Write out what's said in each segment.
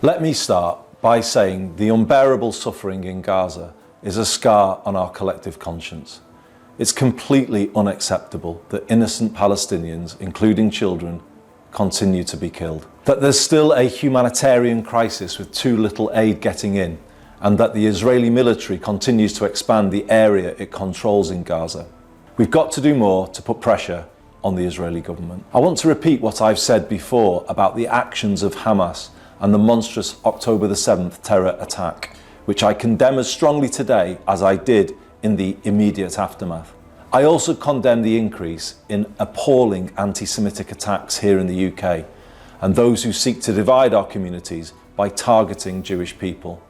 Let me start by saying the unbearable suffering in Gaza is a scar on our collective conscience. It's completely unacceptable that innocent Palestinians, including children, continue to be killed. That there's still a humanitarian crisis with too little aid getting in, and that the Israeli military continues to expand the area it controls in Gaza. We've got to do more to put pressure on the Israeli government. I want to repeat what I've said before about the actions of Hamas and the monstrous October the 7th terror attack, which I condemn as strongly today as I did in the immediate aftermath. I also condemn the increase in appalling anti-Semitic attacks here in the UK and those who seek to divide our communities by targeting Jewish people.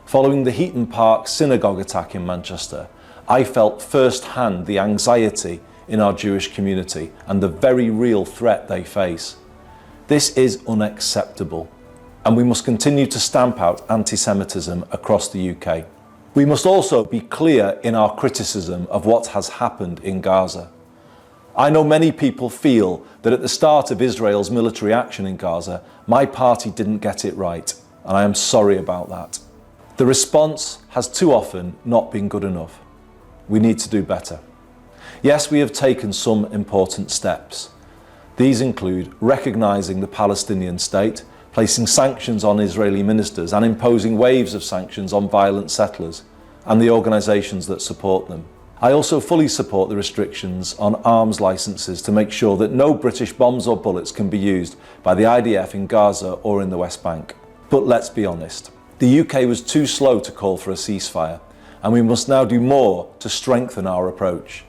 Following the Heaton Park synagogue attack in Manchester, I felt firsthand the anxiety in our Jewish community and the very real threat they face. This is unacceptable, and we must continue to stamp out anti-Semitism across the UK. We must also be clear in our criticism of what has happened in Gaza. I know many people feel that at the start of Israel's military action in Gaza, my party didn't get it right, and I am sorry about that. The response has too often not been good enough. We need to do better. Yes, we have taken some important steps. These include recognising the Palestinian state, placing sanctions on Israeli ministers and imposing waves of sanctions on violent settlers and the organisations that support them. I also fully support the restrictions on arms licences to make sure that no British bombs or bullets can be used by the IDF in Gaza or in the West Bank. But let's be honest, the UK was too slow to call for a ceasefire, and we must now do more to strengthen our approach.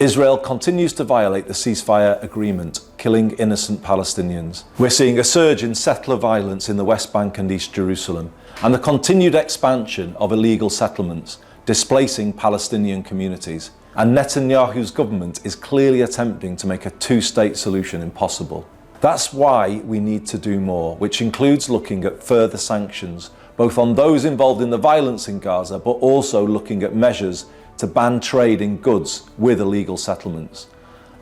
Israel continues to violate the ceasefire agreement, killing innocent Palestinians. We're seeing a surge in settler violence in the West Bank and East Jerusalem, and the continued expansion of illegal settlements, displacing Palestinian communities. And Netanyahu's government is clearly attempting to make a two-state solution impossible. That's why we need to do more, which includes looking at further sanctions, both on those involved in the violence in Gaza, but also looking at measures to ban trade in goods with illegal settlements.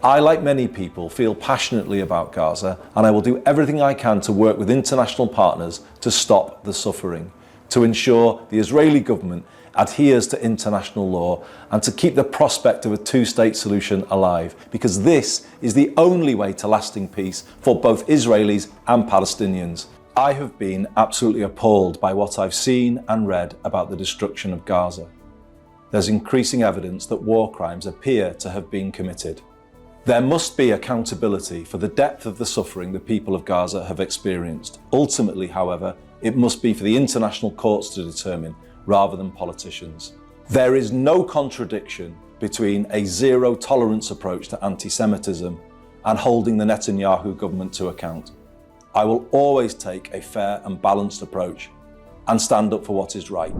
I, like many people, feel passionately about Gaza, and I will do everything I can to work with international partners to stop the suffering, to ensure the Israeli government adheres to international law, and to keep the prospect of a two-state solution alive, because this is the only way to lasting peace for both Israelis and Palestinians. I have been absolutely appalled by what I've seen and read about the destruction of Gaza. There's increasing evidence that war crimes appear to have been committed. There must be accountability for the depth of the suffering the people of Gaza have experienced. Ultimately, however, it must be for the international courts to determine, rather than politicians. There is no contradiction between a zero-tolerance approach to anti-Semitism and holding the Netanyahu government to account. I will always take a fair and balanced approach and stand up for what is right.